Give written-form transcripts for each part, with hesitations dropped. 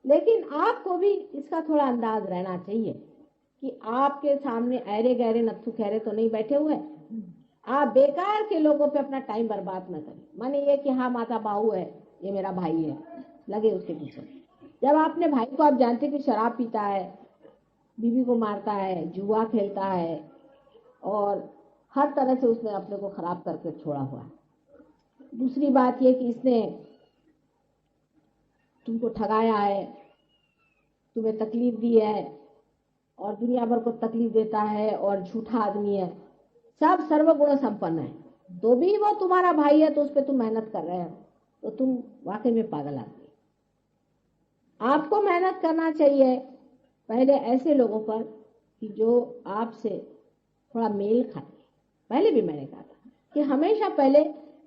लेकिन आपको भी इसका थोड़ा अंदाज रहना चाहिए कि आपके सामने अरे गहरे नत्थु खैरे तो नहीं बैठे हुए। आप बेकार के लोगों पे अपना टाइम बर्बाद न करें। माने ये कि हाँ माता बाहू है, ये मेरा भाई है, लगे उसके पीछे। जब आपने भाई को आप जानते कि शराब पीता है, बीवी को मारता है, जुआ खेलता है और हर तरह से उसने अपने को खराब करके छोड़ा हुआ है। दूसरी बात ये कि इसने तुमको ठगाया है, तुम्हें तकलीफ दी है और दुनिया भर को तकलीफ देता है और झूठा आदमी है, सब सर्वगुण संपन्न है, तो भी वो तुम्हारा भाई है तो उस पर तुम मेहनत कर रहे हो, तो तुम वाकई में पागल आदमी। आपको मेहनत करना चाहिए पहले ऐसे लोगों पर कि जो आपसे थोड़ा मेल खाए। पहले भी मैंने कहा था कि हमेशा पहले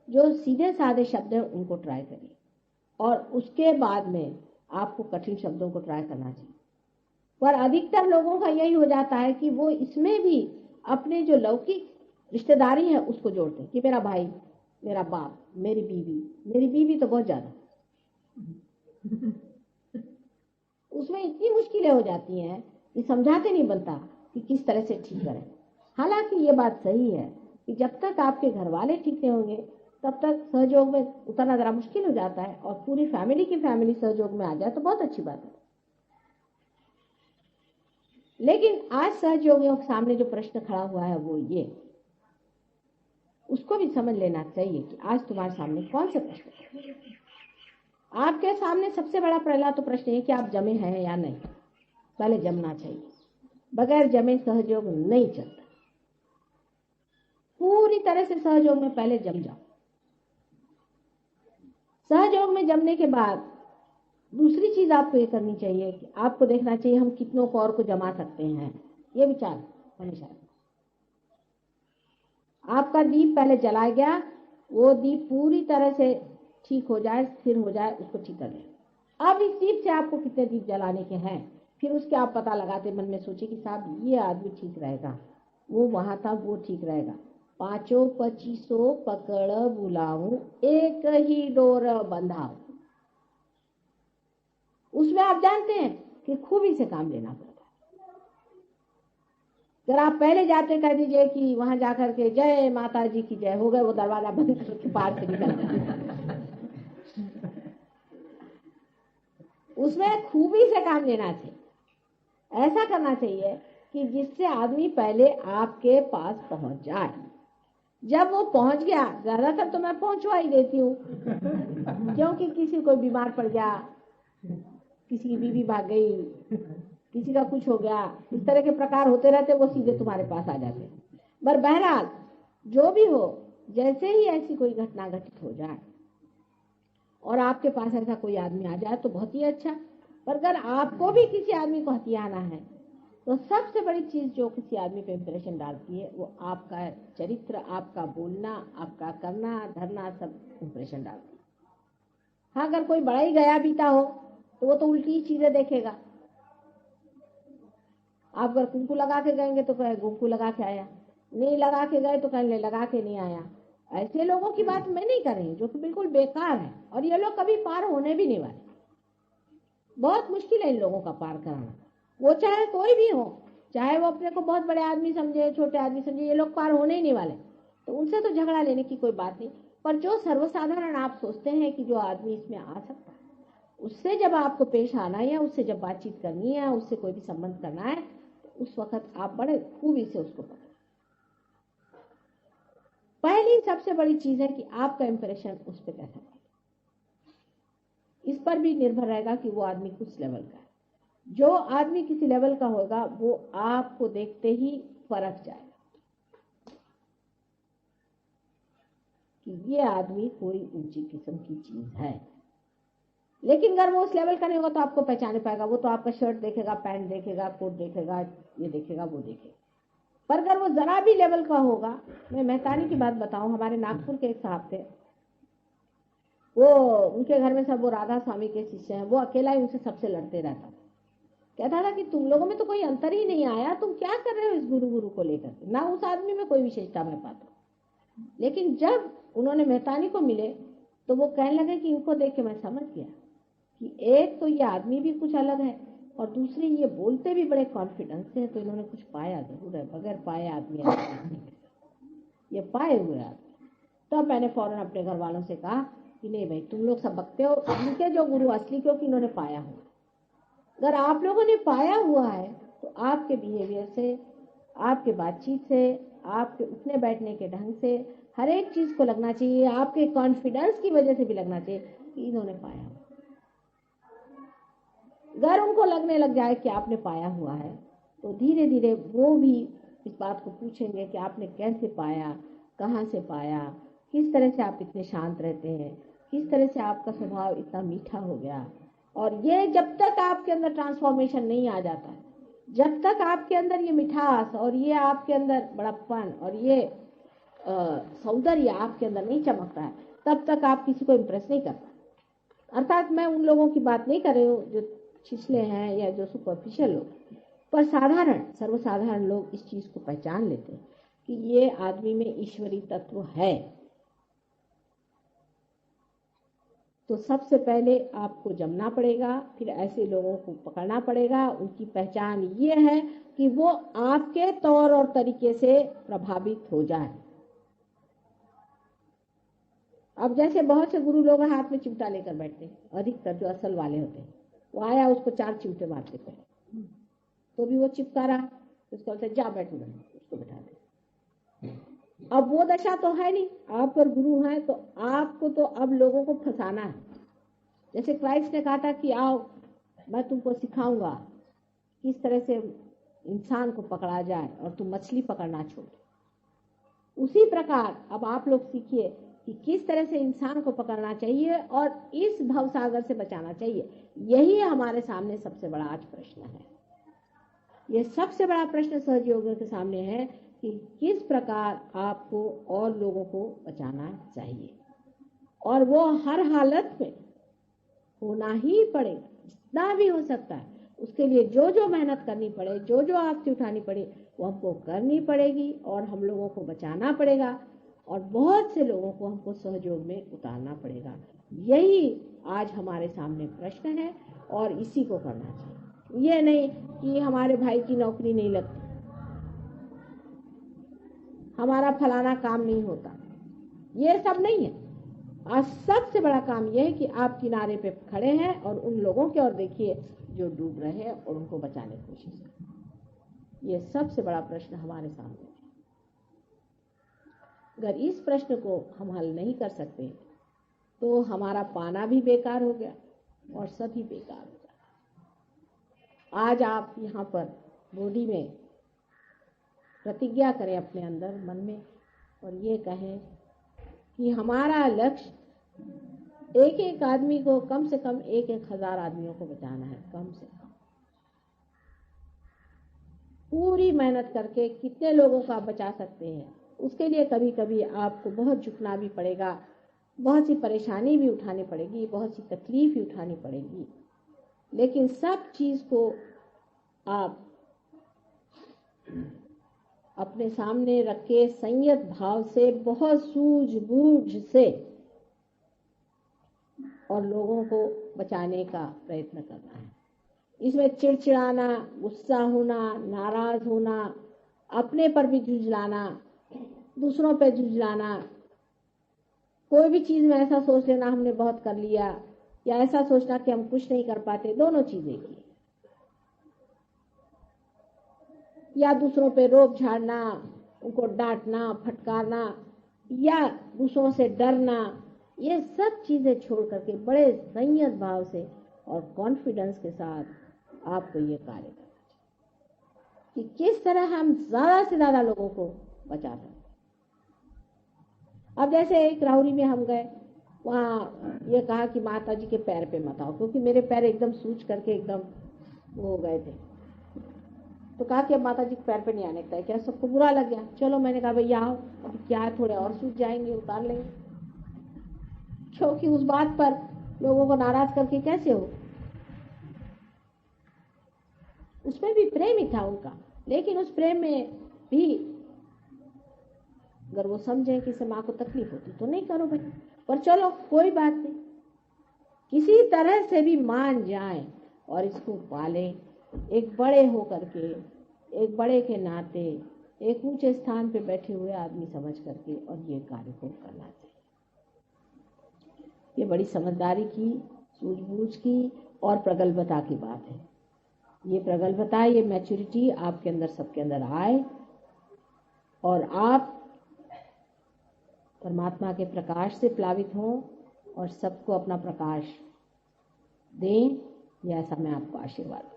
जो सीधे साधे शब्द हैं उनको ट्राई करिए और उसके बाद में आपको कठिन शब्दों को ट्राई करना चाहिए। पर अधिकतर लोगों का यही हो जाता है कि वो इसमें भी अपने जो लौकिक रिश्तेदारी है उसको जोड़ते हैं कि मेरा भाई, मेरा बाप, मेरी बीवी तो बहुत ज्यादा उसमें इतनी मुश्किलें हो जाती हैं कि समझाते नहीं बनता कि किस तरह से ठीक करें। हालांकि ये बात सही है कि जब तक आपके घर वाले ठीक नहीं होंगे तब तक सहयोग में उतरना जरा मुश्किल हो जाता है, और पूरी फैमिली की फैमिली सहयोग में आ जाए तो बहुत अच्छी बात है। लेकिन आज सहयोगियों के सामने जो प्रश्न खड़ा हुआ है वो ये, उसको भी समझ लेना चाहिए कि आज तुम्हारे सामने कौन से प्रश्न। आपके सामने सबसे बड़ा पहला तो प्रश्न है कि आप जमे हैं या नहीं। पहले जमना चाहिए, बगैर जमे सहयोग नहीं चलता। पूरी तरह से सहयोग में पहले जम जाओ। सहयोग में जमने के बाद दूसरी चीज आपको ये करनी चाहिए कि आपको देखना चाहिए हम कितनों को और को जमा सकते हैं। ये विचार हमेशा। आपका दीप पहले जलाया गया, वो दीप पूरी तरह से ठीक हो जाए, स्थिर हो जाए, उसको ठीक कर लें। अब इस दीप से आपको कितने दीप जलाने के हैं, फिर उसके आप पता लगाते मन में सोचे कि साहब ये आदमी ठीक रहेगा, वो वहां था वो ठीक रहेगा, 5-25 पकड़ बुलाऊं एक ही डोर बंधाओ। उसमें आप जानते हैं कि खूबी से काम लेना पड़ता है। अगर आप पहले जाते कह दीजिए कि वहां जाकर के जय माता जी की जय, हो गए वो दरवाजा बंद करके बाहर से निकल उसमें खूबी से काम लेना चाहिए। ऐसा करना चाहिए कि जिससे आदमी पहले आपके पास पहुंच जाए। जब वो पहुंच गया, ज्यादातर तो मैं पहुंचवा ही देती हूँ क्योंकि किसी को बीमार पड़ गया, किसी की बीवी भाग गई, किसी का कुछ हो गया, इस तरह के प्रकार होते रहते, वो सीधे तुम्हारे पास आ जाते। पर बहरहाल जो भी हो, जैसे ही ऐसी कोई घटना घटित हो जाए और आपके पास ऐसा कोई आदमी आ जाए तो बहुत ही अच्छा। पर अगर आपको भी किसी आदमी को हथियाना है तो सबसे बड़ी चीज जो किसी आदमी पे इंप्रेशन डालती है वो आपका चरित्र, आपका बोलना, आपका करना धरना, सब इंप्रेशन डालती है। हाँ, अगर कोई बड़ा ही गया बीता हो तो वो तो उल्टी चीजें देखेगा। आप अगर कुंकू लगा के गएंगे तो कहे कुंकू लगा के आया, नहीं लगा के गए तो कहे लगा के नहीं आया। ऐसे लोगों की बात मैं नहीं कर रही जो कि बिल्कुल बेकार है, और ये लोग कभी पार होने भी नहीं वाले। बहुत मुश्किल है इन लोगों का पार कराना, वो चाहे कोई भी हो, चाहे वो अपने को बहुत बड़े आदमी समझे, छोटे आदमी समझे, ये लोग पार होने ही नहीं वाले। तो उनसे तो झगड़ा लेने की कोई बात नहीं। पर जो सर्वसाधारण आप सोचते हैं कि जो आदमी इसमें आ सकता है, उससे जब आपको पेश आना है या उससे जब बातचीत करनी है, उससे कोई भी संबंध करना है, तो उस वक्त आप बड़े खूबी से उसको पकड़ें। पहली सबसे बड़ी चीज है कि आपका इंप्रेशन उस पर कैसा है। इस पर भी निर्भर रहेगा कि वो आदमी किस लेवल का है। जो आदमी किसी लेवल का होगा वो आपको देखते ही फरक जाएगा कि ये आदमी कोई ऊंची किस्म की चीज है। लेकिन अगर वो उस लेवल का नहीं होगा तो आपको पहचान पाएगा। वो तो आपका शर्ट देखेगा, पैंट देखेगा, कोट देखेगा, ये देखेगा, वो देखेगा। पर अगर वो जरा भी लेवल का होगा, मैं मेहतानी की बात बताऊं, हमारे नागपुर के एक साहब थे, वो उनके घर में सब वो राधा स्वामी के शिष्य हैं, वो अकेला ही उनसे सबसे लड़ते रहता था। कहता था कि तुम लोगों में तो कोई अंतर ही नहीं आया, तुम क्या कर रहे हो इस गुरु को लेकर के, ना उस आदमी में कोई विशेषता मैं पाता। लेकिन जब उन्होंने मेहतानी को मिले तो वो कहने लगे कि इनको देख के मैं समझ गया कि एक तो ये आदमी भी कुछ अलग है और दूसरे ये बोलते भी बड़े कॉन्फिडेंस से, तो इन्होंने कुछ पाया जरूर है, बगैर पाए आदमी ये पाए हुए आदमी। तो मैंने फौरन अपने घर वालों से कहा कि नहीं भाई, तुम लोग सब बकते हो, इनके जो गुरु असली, क्योंकि इन्होंने पाया हुआ। अगर आप लोगों ने पाया हुआ है तो आपके बिहेवियर से, आपके बातचीत से, आपके उठने बैठने के ढंग से, हर एक चीज को लगना चाहिए, आपके कॉन्फिडेंस की वजह से भी लगना चाहिए कि इन्होंने पाया हुआ। अगर उनको लगने लग जाए कि आपने पाया हुआ है तो धीरे धीरे वो भी इस बात को पूछेंगे कि आपने कैसे पाया, कहाँ से पाया, किस तरह से आप इतने शांत रहते हैं, किस तरह से आपका स्वभाव इतना मीठा हो गया। और ये जब तक आपके अंदर ट्रांसफॉर्मेशन नहीं आ जाता है, जब तक आपके अंदर ये मिठास और ये आपके अंदर बड़प्पन और ये सौंदर्य आपके अंदर नहीं चमकता है, तब तक आप किसी को इम्प्रेस नहीं कर पाते। अर्थात मैं उन लोगों की बात नहीं कर रही हूँ जो छिछले हैं या जो सुपरफिशियल लोग, पर साधारण सर्वसाधारण लोग इस चीज को पहचान लेते हैं कि ये आदमी में ईश्वरीय तत्व है। तो सबसे पहले आपको जमना पड़ेगा, फिर ऐसे लोगों को पकड़ना पड़ेगा। उनकी पहचान ये है कि वो आपके तौर और तरीके से प्रभावित हो जाए। अब जैसे बहुत से गुरु लोग हाथ में चिमटा लेकर बैठते हैं, अधिकतर जो असल वाले होते हैं, वो आया उसको 4 चिमटे मार देते हैं, तो भी वो चिपका रहा, उसको बोलते जा बैठ, उसको बैठा दे। अब वो दशा तो है नहीं, आप अगर गुरु हैं तो आपको तो अब लोगों को फंसाना है। जैसे क्राइस्ट ने कहा था कि आओ मैं तुमको सिखाऊंगा किस तरह से इंसान को पकड़ा जाए और तुम मछली पकड़ना छोड़। उसी प्रकार अब आप लोग सीखिए कि किस तरह से इंसान को पकड़ना चाहिए और इस भवसागर से बचाना चाहिए। यही हमारे सामने सबसे बड़ा आज प्रश्न है। यह सबसे बड़ा प्रश्न सहयोगियों के सामने है कि किस प्रकार आपको और लोगों को बचाना चाहिए, और वो हर हालत में होना ही पड़ेगा, जितना भी हो सकता है। उसके लिए जो जो मेहनत करनी पड़े, जो जो आपसे उठानी पड़े, वो हमको करनी पड़ेगी और हम लोगों को बचाना पड़ेगा और बहुत से लोगों को हमको सहयोग में उतारना पड़ेगा। यही आज हमारे सामने प्रश्न है और इसी को करना चाहिए। ये नहीं कि हमारे भाई की नौकरी नहीं लगती, हमारा फलाना काम नहीं होता, ये सब नहीं है। आज सबसे बड़ा काम यह है कि आप किनारे पे खड़े हैं और उन लोगों की ओर देखिए जो डूब रहे हैं और उनको बचाने की कोशिश करें। ये सबसे बड़ा प्रश्न हमारे सामने है। अगर इस प्रश्न को हम हल नहीं कर सकते तो हमारा पाना भी बेकार हो गया और सभी बेकार हो गया। आज आप यहाँ पर बॉडी में प्रतिज्ञा करें अपने अंदर मन में और ये कहें कि हमारा लक्ष्य एक एक आदमी को, कम से कम 1,000 आदमियों को बचाना है। कम से कम पूरी मेहनत करके कितने लोगों को आप बचा सकते हैं, उसके लिए कभी कभी आपको बहुत झुकना भी पड़ेगा, बहुत सी परेशानी भी उठानी पड़ेगी, बहुत सी तकलीफ भी उठानी पड़ेगी, लेकिन सब चीज को आप अपने सामने रख के संयत भाव से, बहुत सूझबूझ से और लोगों को बचाने का प्रयत्न करना है। इसमें चिड़चिड़ाना, गुस्सा होना, नाराज होना, अपने पर भी झुंझलाना, दूसरों पर झुंझलाना, कोई भी चीज में ऐसा सोच लेना हमने बहुत कर लिया या ऐसा सोचना कि हम कुछ नहीं कर पाते, दोनों चीजें की। या दूसरों पे रोब झाड़ना, उनको डांटना, फटकारना या दूसरों से डरना, ये सब चीजें छोड़ करके बड़े संयत भाव से और कॉन्फिडेंस के साथ आपको ये कार्य करना चाहिए कि किस तरह हम ज्यादा से ज्यादा लोगों को बचा सकते। अब जैसे एक राहुरी में हम गए, वहाँ ये कहा कि माता जी के पैर पे मत आओ, क्योंकि मेरे पैर एकदम सूज करके एकदम वो हो गए थे। तो कहा कि अब माता जी के पैर पे नहीं आने का है। क्या सबको बुरा लग गया? चलो मैंने कहा भैया आओ, अभी क्या है, थोड़े और सूज जाएंगे, उतार लेंगे। क्योंकि उस बात पर लोगों को नाराज करके कैसे हो। उसमें भी प्रेम ही था उनका, लेकिन उस प्रेम में भी अगर वो समझे कि इससे माँ को तकलीफ होती तो नहीं करो भाई, पर चलो कोई बात नहीं। किसी तरह से भी मान जाएं और इसको पालें, एक बड़े होकर के, एक बड़े के नाते, एक ऊंचे स्थान पे बैठे हुए आदमी समझ करके, और ये कार्य को करना चाहिए। ये बड़ी समझदारी की, सूझबूझ की और प्रगल्भता की बात है। ये प्रगल्भता, ये मैच्योरिटी आपके अंदर, सबके अंदर आए और आप परमात्मा के प्रकाश से प्लावित हों और सबको अपना प्रकाश दें। ये ऐसा मैं आपको आशीर्वाद